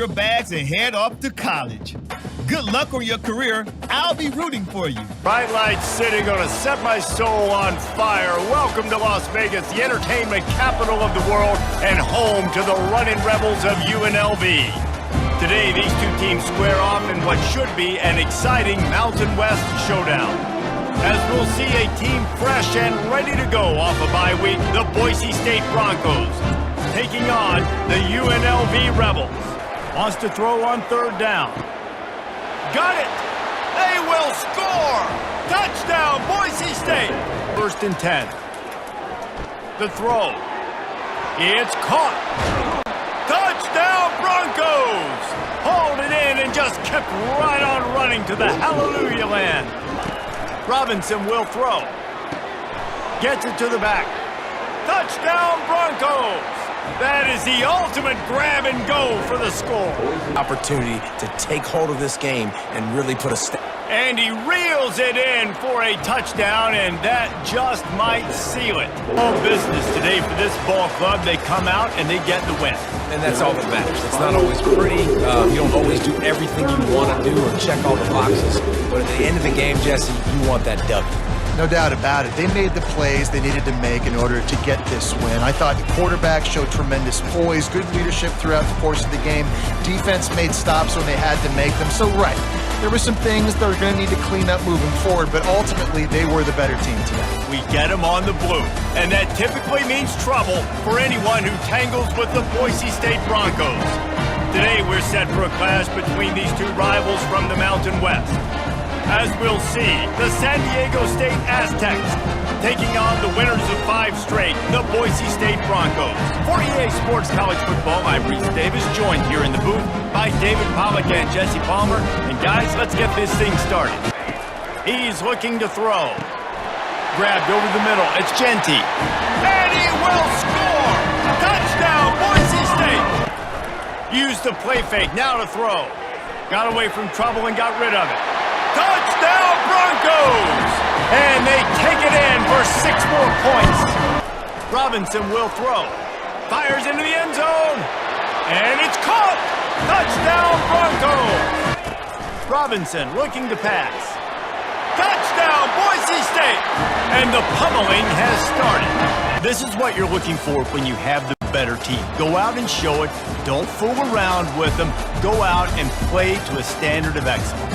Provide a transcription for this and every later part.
your bags and head off to college. Good luck on your career. I'll be rooting for you. Bright Light City gonna set my soul on fire. Welcome to Las Vegas, the entertainment capital of the world and home to the running rebels of UNLV. Today, these two teams square off in what should be an exciting Mountain West showdown. As we'll see a team fresh and ready to go off a bye week, the Boise State Broncos, taking on the UNLV Rebels. Wants to throw on third down. Got it! They will score! Touchdown, Boise State! 1st and 10. The throw. It's caught. Touchdown, Broncos! Hauled it in and just kept right on running to the Hallelujah land. Robinson will throw. Gets it to the back. Touchdown, Broncos! That is the ultimate grab and go for the score. Opportunity to take hold of this game and really put a step. And he reels it in for a touchdown, and that just might seal it. All business today for this ball club. They come out and they get the win. And that's all that matters. It's not always pretty. You don't always do everything you want to do or check all the boxes. But at the end of the game, Jesse, you want that W. No doubt about it. They made the plays they needed to make in order to get this win. I thought the quarterback showed tremendous poise, good leadership throughout the course of the game. Defense made stops when they had to make them. So, right, there were some things that are going to need to clean up moving forward, but ultimately they were the better team today. We get them on the blue, and that typically means trouble for anyone who tangles with the Boise State Broncos. Today we're set for a clash between these two rivals from the Mountain West. As we'll see, the San Diego State Aztecs taking on the winners of 5 straight, the Boise State Broncos. For EA Sports College Football, I'm Reese Davis, joined here in the booth by David Pollack and Jesse Palmer. And guys, let's get this thing started. He's looking to throw. Grabbed over the middle, it's Genty. And he will score! Touchdown, Boise State! Used the play fake, now to throw. Got away from trouble and got rid of it. Touchdown, Broncos! And they take it in for 6 more points. Robinson will throw. Fires into the end zone. And it's caught! Touchdown, Broncos! Robinson looking to pass. Touchdown, Boise State! And the pummeling has started. This is what you're looking for when you have the better team. Go out and show it. Don't fool around with them. Go out and play to a standard of excellence.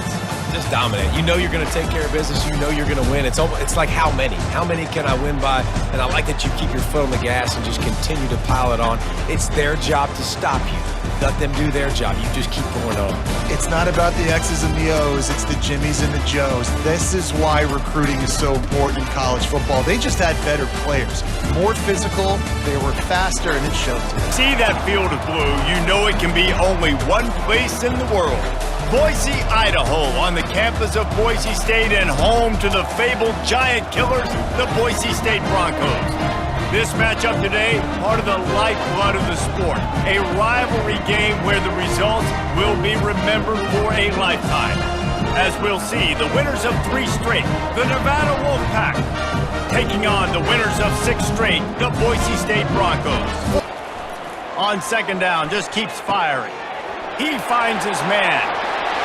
Just dominate. You know you're going to take care of business. You know you're going to win. It's like how many? How many can I win by? And I like that you keep your foot on the gas and just continue to pile it on. It's their job to stop you. Let them do their job. You just keep going on. It's not about the X's and the O's. It's the Jimmies and the Joes. This is why recruiting is so important in college football. They just had better players. More physical, they were faster, and it showed today. See that field of blue? You know it can be only one place in the world. Boise, Idaho, on the campus of Boise State and home to the fabled giant killers, the Boise State Broncos. This matchup today, part of the lifeblood of the sport. A rivalry game where the results will be remembered for a lifetime. As we'll see, the winners of 3 straight, the Nevada Wolfpack, taking on the winners of 6 straight, the Boise State Broncos. On 2nd down, just keeps firing. He finds his man.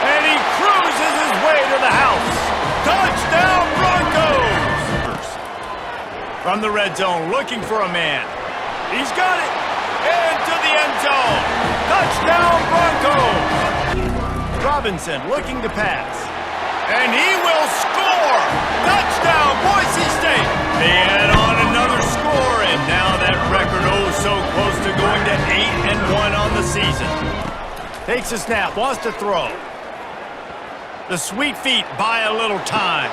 And he cruises his way to the house. Touchdown, Broncos! From the red zone, looking for a man. He's got it. Into the end zone. Touchdown, Broncos! Robinson looking to pass. And he will score! Touchdown, Boise State! They add on another score, and now that record so close to going to 8-1 on the season. Takes a snap, wants to throw. The sweet feet buy a little time.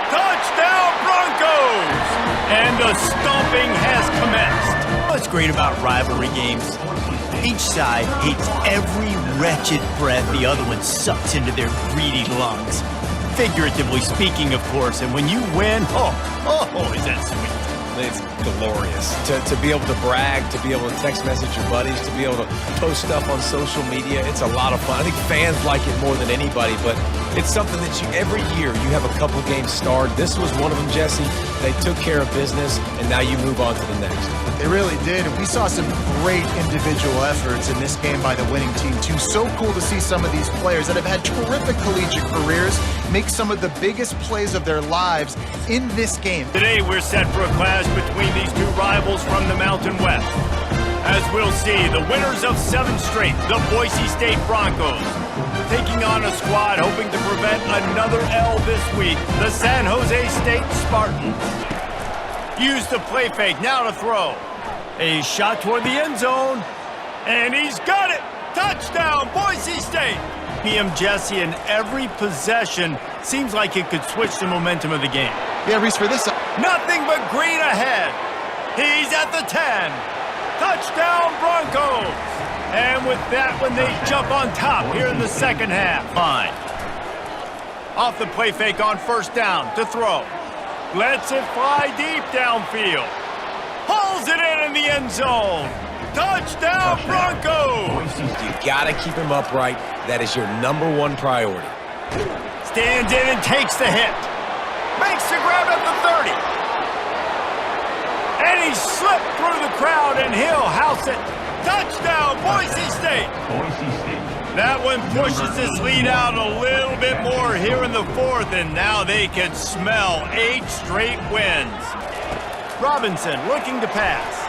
Touchdown, Broncos! And the stomping has commenced. What's great about rivalry games? Each side hates every wretched breath the other one sucks into their greedy lungs. Figuratively speaking, of course, and when you win, oh, is that sweet. It's glorious. To be able to brag, to be able to text message your buddies, to be able to post stuff on social media, it's a lot of fun. I think fans like it more than anybody, but It's something that every year you have a couple games starred. This was one of them, Jesse. They took care of business, and now you move on to the next. They really did, and we saw some great individual efforts in this game by the winning team, too. So cool to see some of these players that have had terrific collegiate careers make some of the biggest plays of their lives in this game. Today, we're set for a clash between these two rivals from the Mountain West. As we'll see, the winners of 7 straight, the Boise State Broncos, taking on a squad hoping to prevent another L this week, the San Jose State Spartans. Use the play fake, now to throw. A shot toward the end zone, and he's got it! Touchdown, Boise State! PM Jesse, in every possession seems like it could switch the momentum of the game. Yeah, Reese, for this... Nothing but green ahead. He's at the 10. Touchdown, Broncos! And with that one, they jump on top here in the second half. Fine. Off the play fake on first down to throw. Lets it fly deep downfield. Pulls it in the end zone. Touchdown, Broncos! You gotta keep him upright. That is your #1 priority. Stands in and takes the hit. Makes the grab at the 30. And he slipped through the crowd, and he'll house it. Touchdown, Boise State! That one pushes this lead out a little bit more here in the 4th, and now they can smell 8 straight wins. Robinson looking to pass.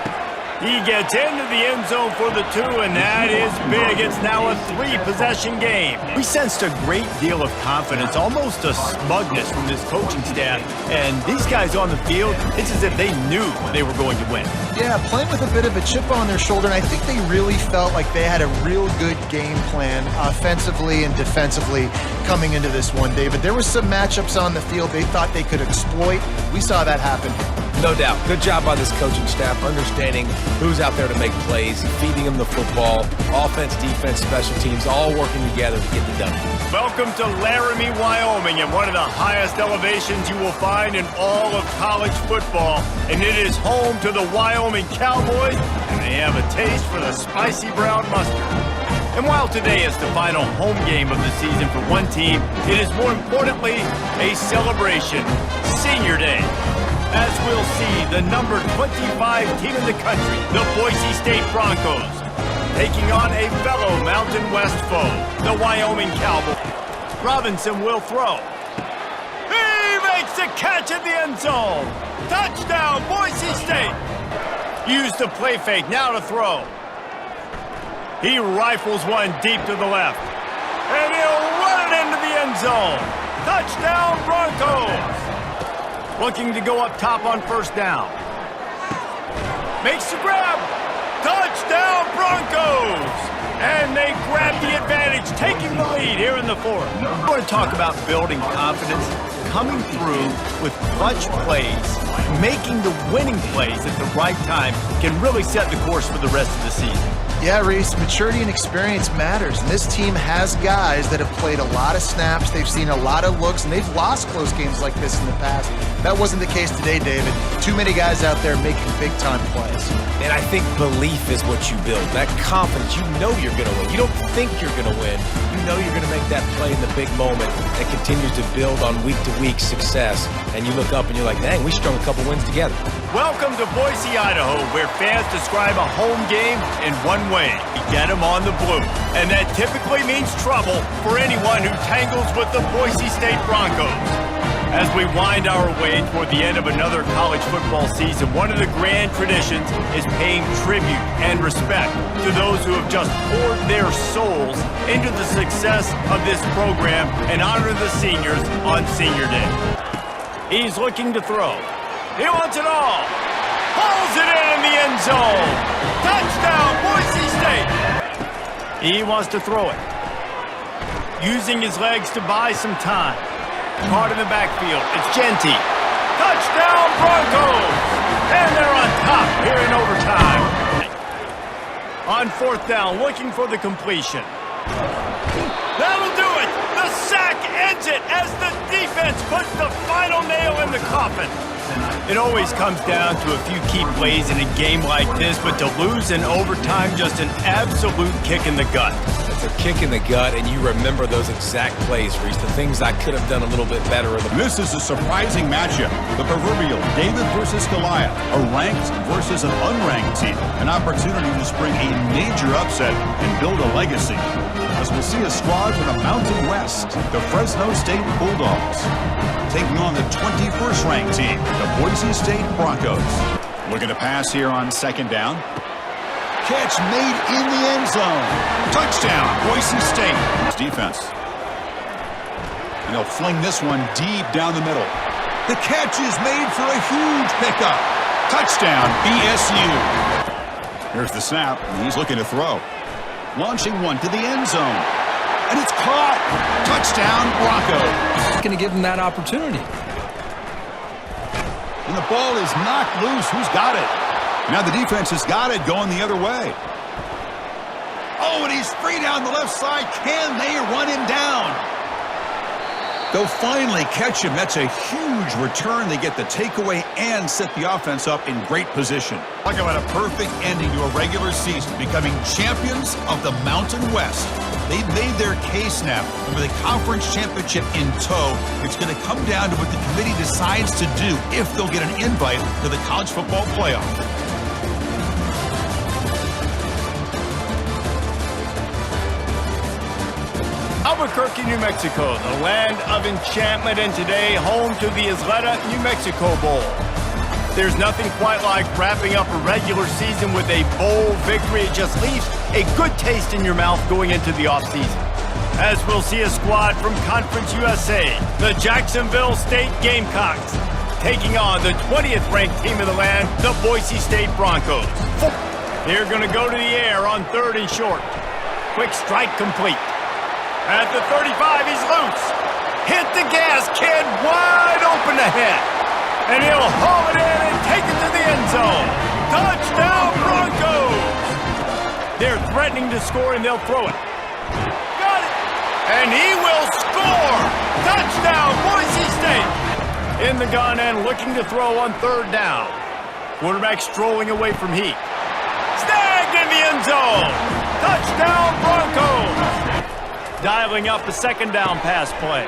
He gets into the end zone for the 2, and that is big. It's now a 3-possession game. We sensed a great deal of confidence, almost a smugness from this coaching staff. And these guys on the field, it's as if they knew they were going to win. Yeah, playing with a bit of a chip on their shoulder, and I think they really felt like they had a real good game plan offensively and defensively coming into this one, David. There were some matchups on the field they thought they could exploit. We saw that happen. No doubt. Good job by this coaching staff, understanding who's out there to make plays, feeding them the football, offense, defense, special teams, all working together to get the W. Welcome to Laramie, Wyoming, and one of the highest elevations you will find in all of college football. And it is home to the Wyoming Cowboys, and they have a taste for the spicy brown mustard. And while today is the final home game of the season for one team, it is more importantly a celebration, Senior Day. As we'll see, the number 25 team in the country, the Boise State Broncos, taking on a fellow Mountain West foe, the Wyoming Cowboys. Robinson will throw. He makes the catch in the end zone. Touchdown, Boise State. Use the play fake, now to throw. He rifles one deep to the left. And he'll run it into the end zone. Touchdown, Broncos. Looking to go up top on first down. Makes the grab. Touchdown, Broncos! And they grab the advantage, taking the lead here in the 4th. We're going to talk about building confidence, coming through with clutch plays, making the winning plays at the right time can really set the course for the rest of the season. Yeah, Reese, maturity and experience matters. And this team has guys that have played a lot of snaps. They've seen a lot of looks, and they've lost close games like this in the past. That wasn't the case today, David. Too many guys out there making big-time plays. And I think belief is what you build. That confidence, you know you're going to win. You don't think you're going to win. You know you're going to make that play in the big moment that continues to build on week-to-week success. And you look up and you're like, dang, we strung a couple wins together. Welcome to Boise, Idaho, where fans describe a home game in one way. You get them on the blue. And that typically means trouble for anyone who tangles with the Boise State Broncos. As we wind our way toward the end of another college football season, one of the grand traditions is paying tribute and respect to those who have just poured their souls into the success of this program and honor the seniors on Senior Day. He's looking to throw. He wants it all. Pulls it in the end zone. Touchdown, Boise State. He wants to throw it. Using his legs to buy some time. Caught in the backfield. It's Genty. Touchdown, Broncos. And they're on top here in overtime. On 4th down, looking for the completion. That'll do it. The sack ends it as the defense puts the final nail in the coffin. It always comes down to a few key plays in a game like this, but to lose in overtime, just an absolute kick in the gut. It's a kick in the gut, and you remember those exact plays, Reese, the things I could have done a little bit better. This is a surprising matchup. The proverbial David versus Goliath, a ranked versus an unranked team. An opportunity to spring a major upset and build a legacy. As we'll see a squad from the Mountain West, the Fresno State Bulldogs, taking on the 21st ranked team, the Boise State Broncos. Looking to pass here on second down. Catch made in the end zone. Touchdown, Boise State. Defense. And they'll fling this one deep down the middle. The catch is made for a huge pickup. Touchdown, BSU. Here's the snap, and he's looking to throw. Launching one to the end zone. And it's caught. Touchdown, Broncos. Going to give them that opportunity. And the ball is knocked loose. Who's got it? Now the defense has got it going the other way. Oh, and he's free down the left side. Can they run him down? They'll finally catch him. That's a huge return. They get the takeaway and set the offense up in great position. Talk about a perfect ending to a regular season, becoming champions of the Mountain West. They've made their case now, and with a conference championship in tow, it's going to come down to what the committee decides to do if they'll get an invite to the college football playoff. Albuquerque, New Mexico, the land of enchantment, and today home to the Isleta, New Mexico Bowl. There's nothing quite like wrapping up a regular season with a bowl victory. It just leaves a good taste in your mouth going into the offseason. As we'll see a squad from Conference USA, the Jacksonville State Gamecocks, taking on the 20th ranked team of the land, the Boise State Broncos. They're going to go to the air on 3rd and short. Quick strike complete. At the 35, he's loose. Hit the gas, kid, wide open ahead. And he'll haul it in and take it to the end zone. Touchdown, Broncos! They're threatening to score, and they'll throw it. Got it! And he will score! Touchdown, Boise State! In the gun and looking to throw on 3rd down. Quarterback strolling away from heat. Snagged in the end zone! Touchdown, Broncos! Dialing up a 2nd down pass play.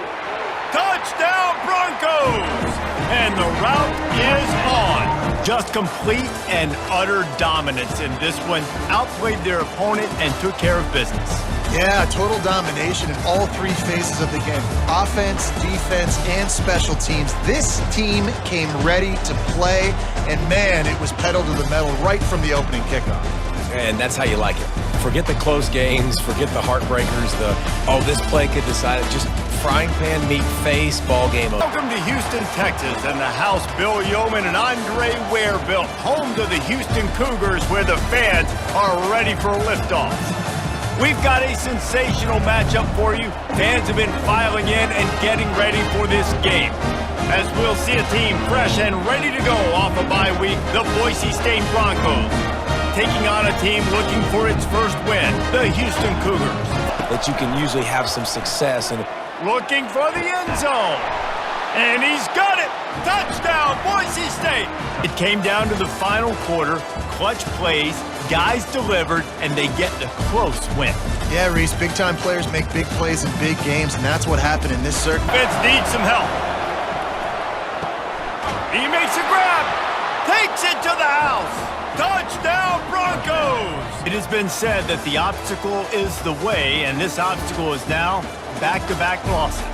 Touchdown, Broncos! And the route is on. Just complete and utter dominance in this one. Outplayed their opponent and took care of business. Yeah, total domination in all 3 phases of the game. Offense, defense, and special teams. This team came ready to play, and man, it was pedal to the metal right from the opening kickoff. And that's how you like it. Forget the close games, forget the heartbreakers, this play could decide it. Just frying pan meat face, ball game over. Welcome to Houston, Texas, and the house Bill Yeoman and Andre Ware built, home to the Houston Cougars, where the fans are ready for liftoff. We've got a sensational matchup for you. Fans have been filing in and getting ready for this game. As we'll see a team fresh and ready to go off a bye week, the Boise State Broncos, taking on a team looking for its first win, the Houston Cougars. That you can usually have some success in. Looking for the end zone. And he's got it! Touchdown, Boise State! It came down to the final quarter, clutch plays, guys delivered, and they get the close win. Yeah, Reese, big-time players make big plays in big games, and that's what happened in this circuit. Vince needs some help. He makes a grab, takes it to the house. Touchdown, Broncos! It has been said that the obstacle is the way, and this obstacle is now back-to-back losses.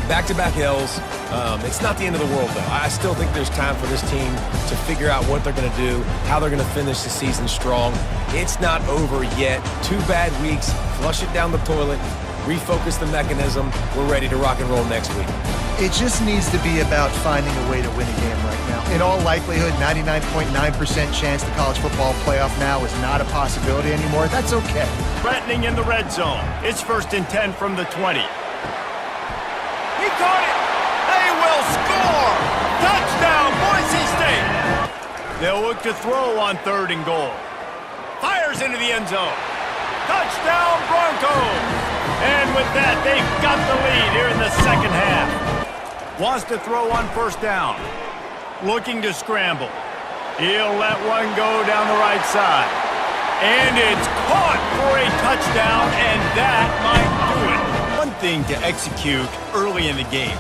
Back-to-back L's. It's not the end of the world, though. I still think there's time for this team to figure out what they're going to do, how they're going to finish the season strong. It's not over yet. 2 bad weeks. Flush it down the toilet. Refocus the mechanism. We're ready to rock and roll next week. It just needs to be about finding a way to win a game right now. In all likelihood, 99.9% chance the college football playoff now is not a possibility anymore. That's okay. Threatening in the red zone. It's 1st and 10 from the 20. He caught it! They will score! Touchdown, Boise State! They'll look to throw on 3rd and goal. Fires into the end zone. Touchdown, Broncos! And with that, they've got the lead here in the second half. Wants to throw on 1st down. Looking to scramble. He'll let one go down the right side. And it's caught for a touchdown, and that might do it. One thing to execute early in the game.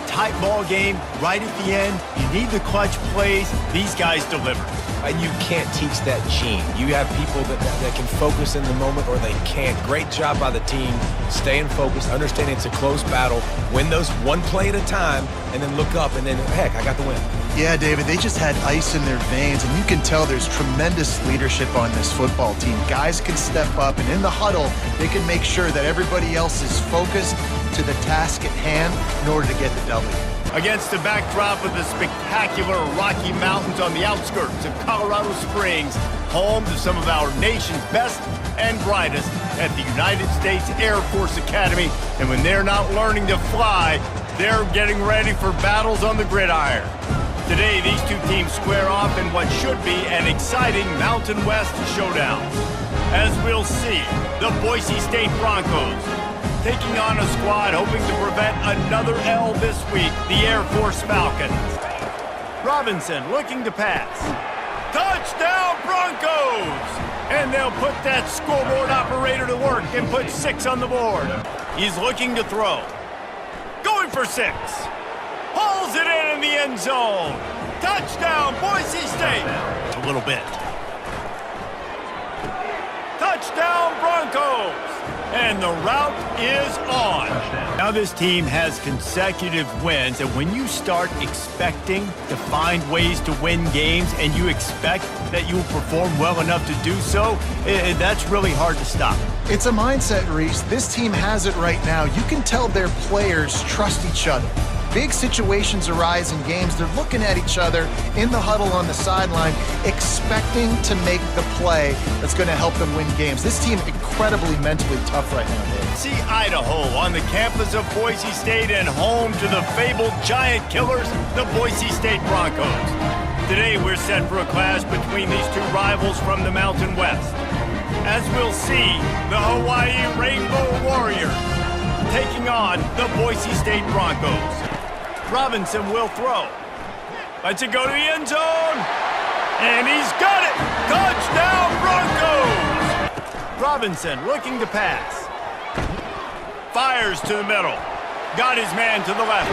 Tight ball game, right at the end. You need the clutch plays. These guys deliver. And you can't teach that gene. You have people that can focus in the moment or they can't. Great job by the team, staying focused, understanding it's a close battle, win those one play at a time, and then look up and then, heck, I got the win. Yeah, David, they just had ice in their veins, and you can tell there's tremendous leadership on this football team. Guys can step up, and in the huddle, they can make sure that everybody else is focused to the task at hand in order to get the W. Against the backdrop of the spectacular Rocky Mountains on the outskirts of Colorado Springs, home to some of our nation's best and brightest at the United States Air Force Academy. And when they're not learning to fly, they're getting ready for battles on the gridiron. Today, these two teams square off in what should be an exciting Mountain West showdown. As we'll see, the Boise State Broncos taking on a squad hoping to prevent another L this week, the Air Force Falcons. Robinson looking to pass. Touchdown Broncos! And they'll put that scoreboard operator to work and put 6 on the board. He's looking to throw. Going for 6. Hauls it in the end zone. Touchdown Boise State. A little bit. Touchdown Broncos! And the route is on. Now this team has consecutive wins, and when you start expecting to find ways to win games and you expect that you will perform well enough to do so, that's really hard to stop. It's a mindset, Reese. This team has it right now. You can tell their players trust each other. Big situations arise in games. They're looking at each other in the huddle on the sideline, expecting to make the play that's going to help them win games. This team incredibly mentally tough right now, Dave. See Idaho on the campus of Boise State and home to the fabled giant killers, the Boise State Broncos. Today we're set for a clash between these two rivals from the Mountain West. As we'll see, the Hawaii Rainbow Warriors taking on the Boise State Broncos. Robinson will throw. Lets it go to the end zone. And he's got it! Touchdown Broncos! Robinson looking to pass. Fires to the middle. Got his man to the left.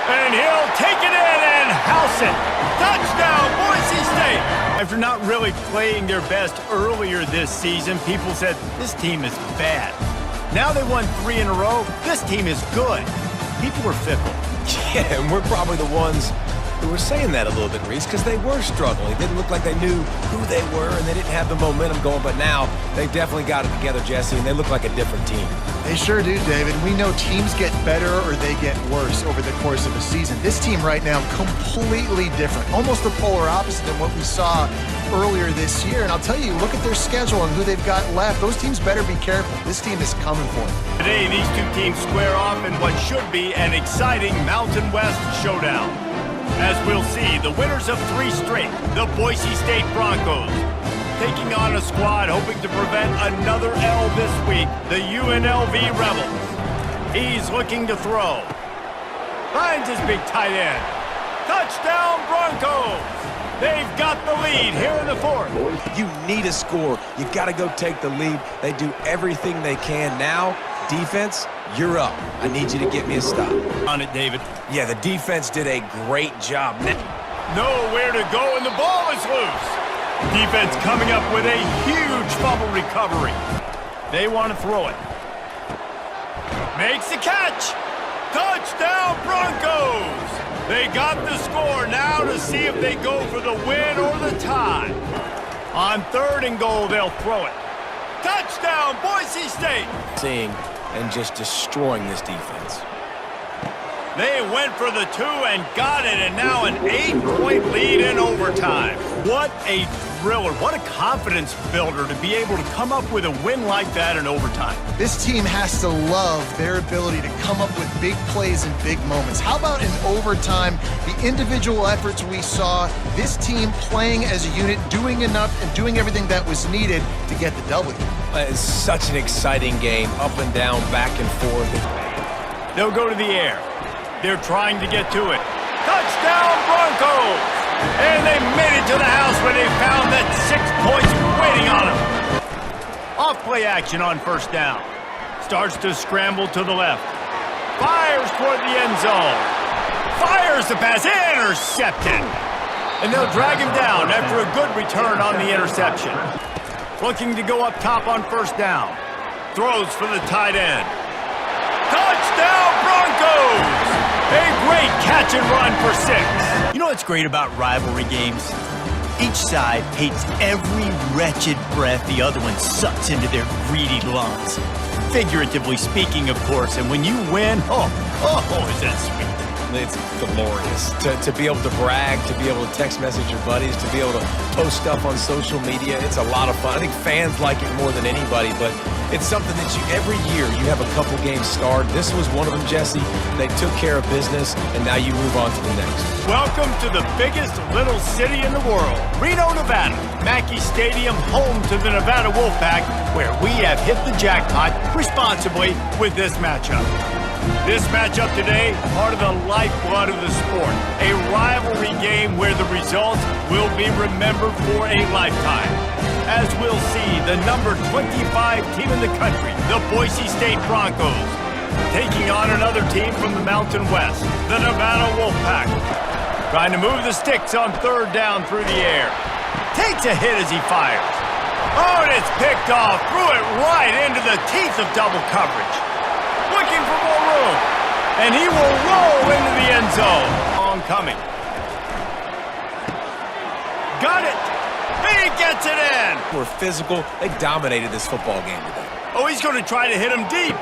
And he'll take it in and house it. Touchdown Boise State! After not really playing their best earlier this season, people said, this team is bad. Now they won 3 in a row. This team is good. People were fickle. Yeah, and we're probably the ones who were saying that a little bit, Reese, because they were struggling. It didn't look like they knew who they were, and they didn't have the momentum going. But now they've definitely got it together, Jesse, and they look like a different team. They sure do, David. We know teams get better or they get worse over the course of a season. This team right now, completely different. Almost the polar opposite than what we saw earlier this year. And I'll tell you, look at their schedule and who they've got left. Those teams better be careful. This team is coming for them. Today, these two teams square off in what should be an exciting Mountain West showdown. As we'll see, the winners of 3 straight, the Boise State Broncos, taking on a squad hoping to prevent another L this week, the UNLV Rebels. He's looking to throw. Finds his big tight end. Touchdown Broncos! They've got the lead here in the 4th. You need a score. You got to go take the lead. They do everything they can now. Defense, you're up. I need you to get me a stop. On it, David. Yeah, the defense did a great job. Nowhere to go, and the ball is loose. Defense coming up with a huge fumble recovery. They want to throw it. Makes the catch. Touchdown Broncos! They got the score now to see if they go for the win or the tie. On 3rd and goal, they'll throw it. Touchdown Boise State! Seeing and just destroying this defense. They went for the 2 and got it, and now an 8-point lead in overtime. What a thriller. What a confidence builder to be able to come up with a win like that in overtime. This team has to love their ability to come up with big plays and big moments. How about in overtime, the individual efforts we saw, this team playing as a unit, doing enough and doing everything that was needed to get the W. It's such an exciting game, up and down, back and forth. They'll go to the air. They're trying to get to it. Touchdown Broncos! And they made it to the house where they found that 6 points waiting on them. Off play action on first down. Starts to scramble to the left. Fires toward the end zone. Fires the pass. Intercepted. And they'll drag him down after a good return on the interception. Looking to go up top on first down. Throws for the tight end. Touchdown Broncos! A great catch and run for 6. You know what's great about rivalry games? Each side hates every wretched breath the other one sucks into their greedy lungs. Figuratively speaking, of course, and when you win, is that sweet. It's glorious to be able to brag, to be able to text message your buddies, to be able to post stuff on social media. It's a lot of fun. I think fans like it more than anybody, but it's something that every year you have a couple games starred. This was one of them, Jesse. They took care of business, and now you move on to the next. Welcome to the biggest little city in the world, Reno, Nevada. Mackey Stadium, home to the Nevada Wolfpack, where we have hit the jackpot responsibly with this matchup. This matchup today, part of the lifeblood of the sport. A rivalry game where the results will be remembered for a lifetime. As we'll see, the number 25 team in the country, the Boise State Broncos, taking on another team from the Mountain West, the Nevada Wolfpack. Trying to move the sticks on third down through the air. Takes a hit as he fires. Oh, and it's picked off. Threw it right into the teeth of double coverage. Looking for more room, and he will roll into the end zone. Long coming. Got it. He gets it in. We're physical. They dominated this football game today. Oh, he's going to try to hit him deep.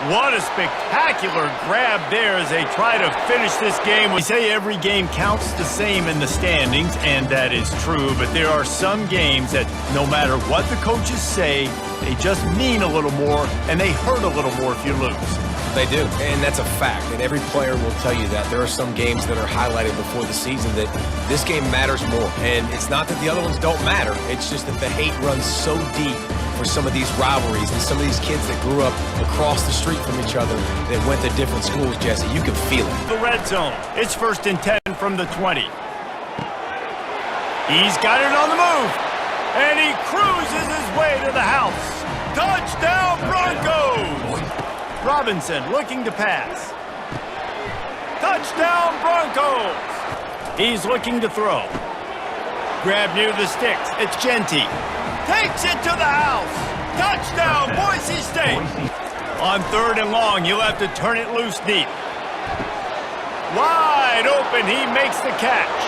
What a spectacular grab there as they try to finish this game. We say every game counts the same in the standings, and that is true, but there are some games that no matter what the coaches say, they just mean a little more, and they hurt a little more if you lose. They do, and that's a fact, and every player will tell you that. There are some games that are highlighted before the season that this game matters more, and it's not that the other ones don't matter. It's just that the hate runs so deep for some of these rivalries and some of these kids that grew up across the street from each other that went to different schools, Jesse. You can feel it. The red zone. It's 1st and 10 from the 20. He's got it on the move, and he cruises his way to the house. Touchdown Broncos! Robinson looking to pass. Touchdown Broncos! He's looking to throw. Grab near the sticks. It's Genty. Takes it to the house. Touchdown Boise State! On 3rd and long, you'll have to turn it loose deep. Wide open, he makes the catch.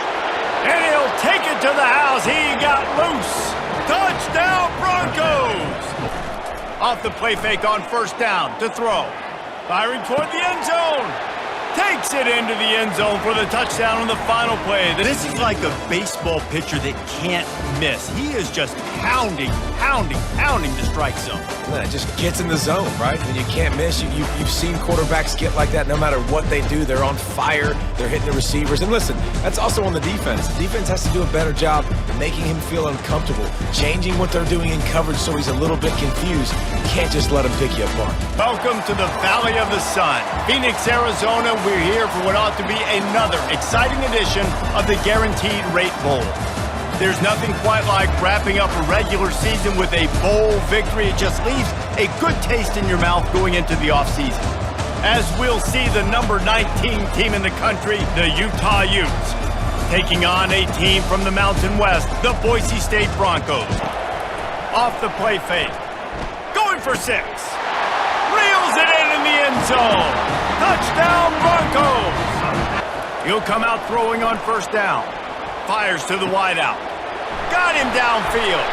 And he'll take it to the house. He got loose. Touchdown Broncos! Off the play fake on 1st down to throw. Firing toward the end zone. Takes it into the end zone for the touchdown on the final play. This is like a baseball pitcher that can't miss. He is just pounding the strike zone. Yeah, it just gets in the zone, right? When you can't miss, you've seen quarterbacks get like that no matter what they do. They're on fire. They're hitting the receivers. And listen, that's also on the defense. The defense has to do a better job making him feel uncomfortable, changing what they're doing in coverage so he's a little bit confused. You can't just let him pick you apart. Welcome to the Valley of the Sun, Phoenix, Arizona. We're here for what ought to be another exciting edition of the Guaranteed Rate Bowl. There's nothing quite like wrapping up a regular season with a bowl victory. It just leaves a good taste in your mouth going into the offseason. As we'll see the number 19 team in the country, the Utah Utes, taking on a team from the Mountain West, the Boise State Broncos. Off the play fake. Going for 6. Reels it in the end zone. Touchdown Broncos! He'll come out throwing on 1st down. Fires to the wideout. Got him downfield.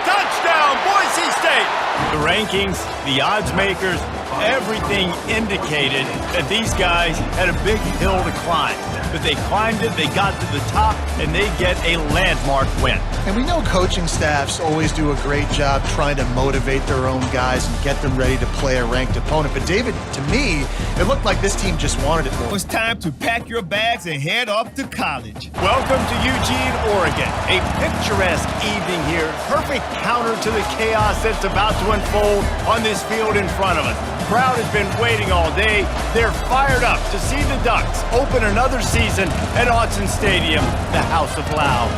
Touchdown Boise State! The rankings, the odds makers, everything indicated that these guys had a big hill to climb. But they climbed it, they got to the top, and they get a landmark win. And we know coaching staffs always do a great job trying to motivate their own guys and get them ready to play a ranked opponent. But David, to me, it looked like this team just wanted it more. It's time to pack your bags and head off to college. Welcome to Eugene, Oregon. A picturesque evening here. Perfect counter to the chaos that's about to unfold on this field in front of us. The crowd has been waiting all day. They're fired up to see the Ducks open another season at Autzen Stadium, the House of Loud.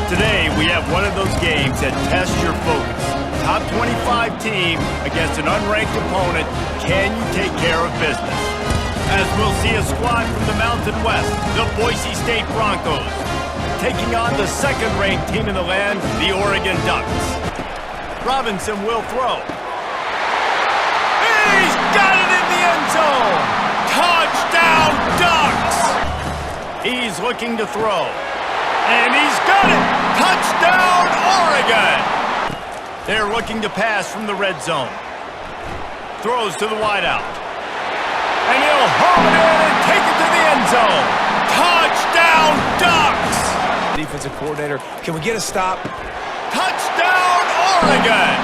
Today, we have one of those games that tests your focus, top 25 team against an unranked opponent, can you take care of business? As we'll see a squad from the Mountain West, the Boise State Broncos, taking on the second-ranked team in the land, the Oregon Ducks. Robinson will throw. He's got it in the end zone! Touchdown, Ducks! He's looking to throw. And he's got it! Touchdown, Oregon! They're looking to pass from the red zone. Throws to the wideout. And he'll home it in and take it to the end zone. Touchdown, Ducks! Defensive coordinator, can we get a stop? Touchdown, Oregon!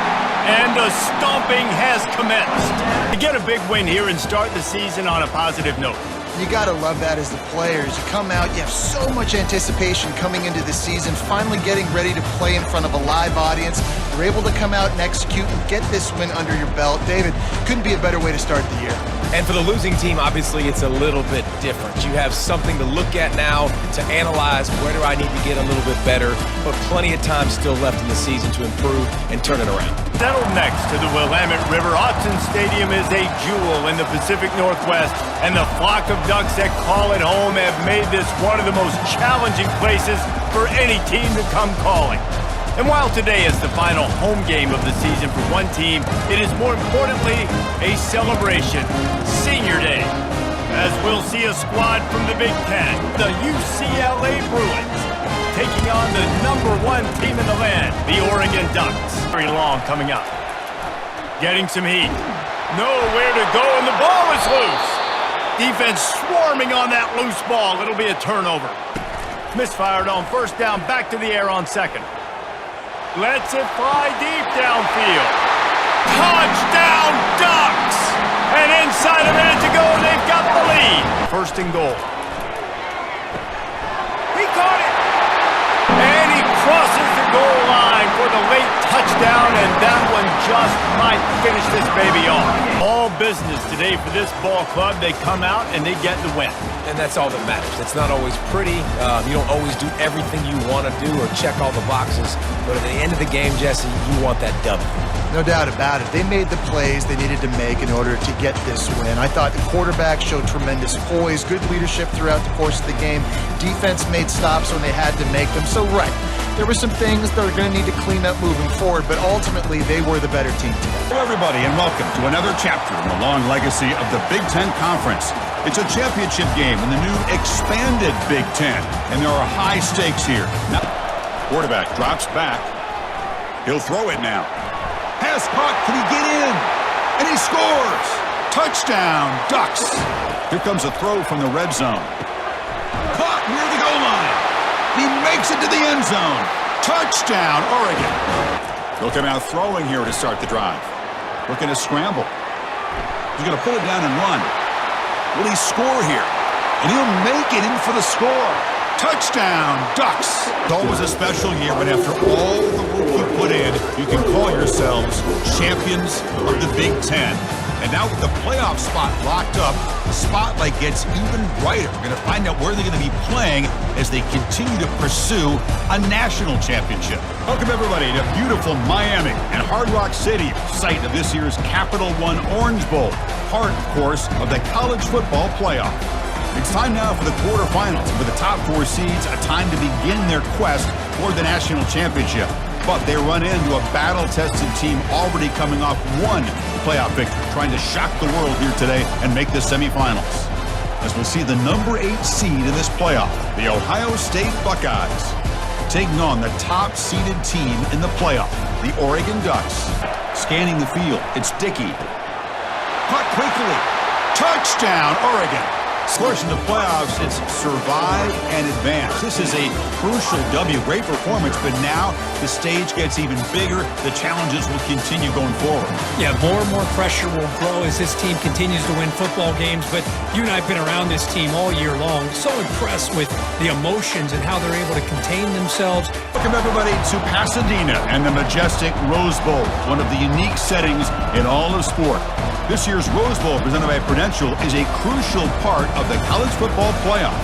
And the stomping has commenced. To get a big win here and start the season on a positive note. You gotta love that as the players. You come out, you have so much anticipation coming into the season, finally getting ready to play in front of a live audience. You're able to come out and execute and get this win under your belt. David, couldn't be a better way to start the year. And for the losing team, obviously, it's a little bit different. You have something to look at now to analyze where do I need to get a little bit better, but plenty of time still left in the season to improve and turn it around. Settled next to the Willamette River, Autzen Stadium is a jewel in the Pacific Northwest, and the flock of Ducks that call it home have made this one of the most challenging places for any team to come calling. And while today is the final home game of the season for one team, it is more importantly a celebration, Senior Day, as we'll see a squad from the Big Ten, the UCLA Bruins, taking on the #1 team in the land, the Oregon Ducks. Very long coming up. Getting some heat. Nowhere to go, and the ball is loose. Defense swarming on that loose ball. It'll be a turnover. Misfired on first down, back to the air on second. Lets it fly deep downfield. Touchdown, Ducks! And inside a minute to go, they've got the lead. First and goal. He caught it! And he crosses the goal line for the late touchdown, and that one just might finish this baby off. All business today for this ball club. They come out and they get the win. And that's all that matters. It's not always pretty. You don't always do everything you want to do or check all the boxes. But at the end of the game, Jesse, you want that W. No doubt about it. They made the plays they needed to make in order to get this win. I thought the quarterback showed tremendous poise, good leadership throughout the course of the game. Defense made stops when they had to make them. So, right, there were some things that are going to need to clean up moving forward, but ultimately they were the better team today. Hello, everybody, and welcome to another chapter in the long legacy of the Big Ten Conference. It's a championship game in the new expanded Big Ten, and there are high stakes here. Now, quarterback drops back. He'll throw it now. Pass caught. Can he get in? And he scores! Touchdown, Ducks! Here comes a throw from the red zone. Caught near the goal line. He makes it to the end zone. Touchdown, Oregon! They'll come out throwing here to start the drive. Looking to scramble. He's going to pull it down and run. Will he score here? And he'll make it in for the score. Touchdown, Ducks! It's always a special year, but after all the work you put in, you can call yourselves champions of the Big Ten. And now with the playoff spot locked up, the spotlight gets even brighter. We're going to find out where they're going to be playing as they continue to pursue a national championship. Welcome, everybody, to beautiful Miami and Hard Rock City, site of this year's Capital One Orange Bowl, part, of course, of the college football playoff. It's time now for the quarterfinals, and for the top 4 seeds, a time to begin their quest for the national championship. But they run into a battle-tested team already coming off one playoff victory, trying to shock the world here today and make the semifinals. As we'll see the #8 seed in this playoff, the Ohio State Buckeyes, taking on the top-seeded team in the playoff, the Oregon Ducks. Scanning the field, it's Dickey. Caught quickly. Touchdown, Oregon! Of course, in the playoffs, it's survive and advance. This is a crucial W. Great performance, but now the stage gets even bigger. The challenges will continue going forward. Yeah, more and more pressure will grow as this team continues to win football games, but you and I have been around this team all year long. So impressed with the emotions and how they're able to contain themselves. Welcome, everybody, to Pasadena and the majestic Rose Bowl, one of the unique settings in all of sport. This year's Rose Bowl, presented by Prudential, is a crucial part of the college football playoff.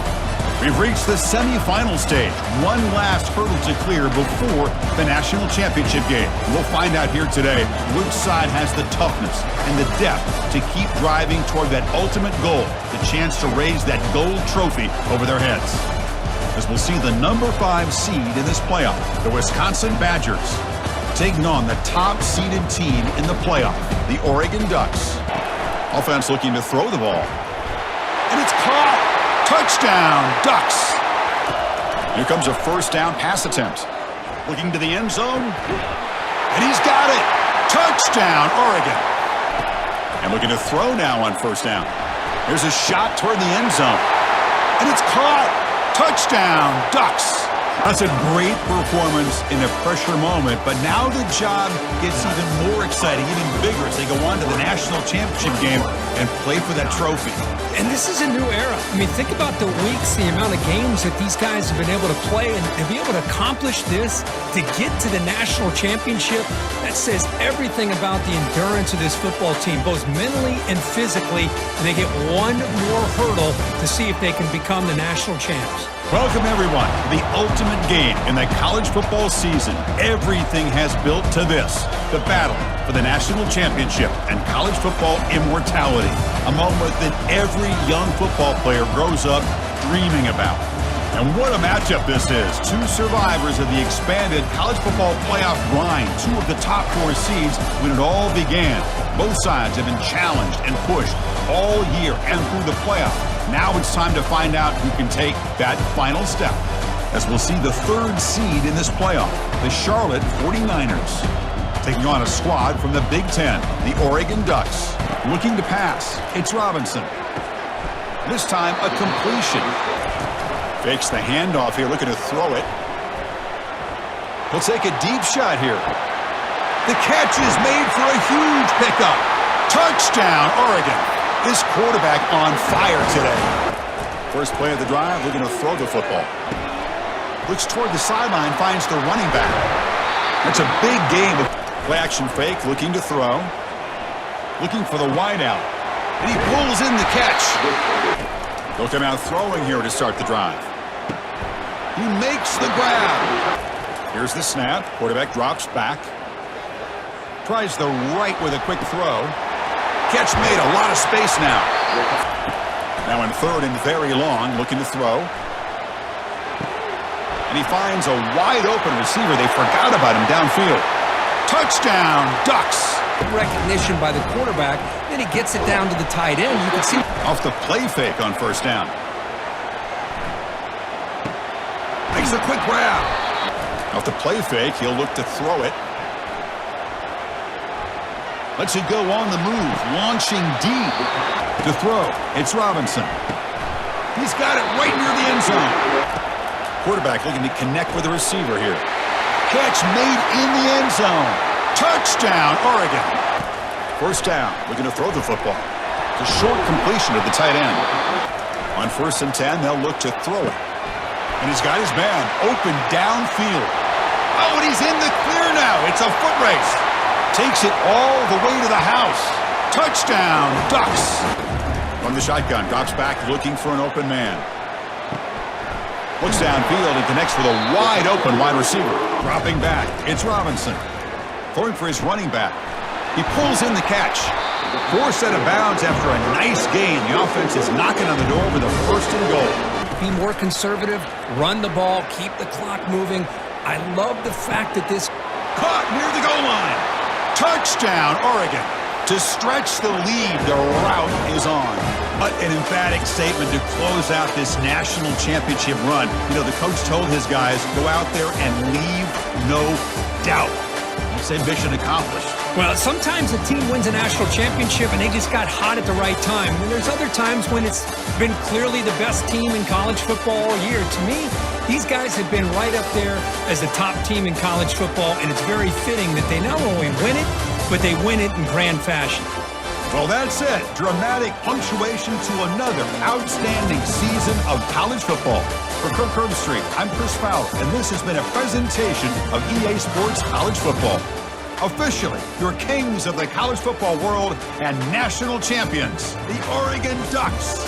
We've reached the semifinal stage. One last hurdle to clear before the national championship game. We'll find out here today which side has the toughness and the depth to keep driving toward that ultimate goal, the chance to raise that gold trophy over their heads. As we'll see the number 5 seed in this playoff, the Wisconsin Badgers, taking on the top-seeded team in the playoff, the Oregon Ducks. Offense looking to throw the ball. And it's caught! Touchdown, Ducks! Here comes a first down pass attempt. Looking to the end zone. And he's got it! Touchdown, Oregon! And looking to throw now on first down. Here's a shot toward the end zone. And it's caught! Touchdown, Ducks! That's a great performance in a pressure moment, but now the job gets even more exciting, even bigger as they go on to the national championship game and play for that trophy. And this is a new era. I mean, think about the weeks, the amount of games that these guys have been able to play, and to be able to accomplish this, to get to the national championship, that says everything about the endurance of this football team, both mentally and physically. And they get one more hurdle to see if they can become the national champs. Welcome, everyone, to the ultimate game in the college football season. Everything has built to this, the battle for the national championship and college football immortality, a moment that every young football player grows up dreaming about. And what a matchup this is. 2 survivors of the expanded college football playoff grind, 2 of the top 4 seeds when it all began. Both sides have been challenged and pushed all year and through the playoff. Now it's time to find out who can take that final step, as we'll see the 3rd seed in this playoff, the Charlotte 49ers, taking on a squad from the Big Ten, the Oregon Ducks. Looking to pass, it's Robinson. This time a completion. Fakes the handoff here, looking to throw it. He'll take a deep shot here. The catch is made for a huge pickup. Touchdown, Oregon. This quarterback on fire today. First play of the drive, looking to throw the football. Looks toward the sideline, finds the running back. That's a big game. Play action fake, looking to throw. Looking for the wideout. And he pulls in the catch. They'll come out throwing here to start the drive. He makes the grab. Here's the snap. Quarterback drops back. Tries the right with a quick throw. Catch made, a lot of space now. Now in 3rd and very long, looking to throw. And he finds a wide open receiver. They forgot about him downfield. Touchdown, Ducks! Recognition by the quarterback, then he gets it down to the tight end. You can see off the play fake on first down. Makes a quick grab. Off the play fake, he'll look to throw it. Lets it go on the move, launching deep. To throw, it's Robinson. He's got it right near the end zone. Quarterback looking to connect with the receiver here. Catch made in the end zone. Touchdown, Oregon. First down, looking to throw the football. It's a short completion to the tight end. On 1st and 10, they'll look to throw it. And he's got his man open downfield. Oh, and he's in the clear now. It's a foot race. Takes it all the way to the house. Touchdown, Ducks. From the shotgun, drops back looking for an open man. Looks downfield and connects with a wide open wide receiver. Dropping back, it's Robinson. Throwing for his running back. He pulls in the catch. Forced out of bounds after a nice gain. The offense is knocking on the door with a 1st and goal. be more conservative, run the ball, keep the clock moving. I love the fact that this caught near the goal line. Touchdown, Oregon. To stretch the lead, the route is on. What an emphatic statement to close out this national championship run. You know, the coach told his guys, go out there and leave no doubt. Same mission accomplished. Well, sometimes a team wins a national championship and they just got hot at the right time. And there's other times when it's been clearly the best team in college football all year. To me, these guys have been right up there as the top team in college football, and it's very fitting that they not only win it, but they win it in grand fashion. Well, that's it. Dramatic punctuation to another outstanding season of college football. For Kirk Herbstreit, I'm Chris Fowler, and this has been a presentation of EA Sports College Football. Officially, your kings of the college football world and national champions, the Oregon Ducks.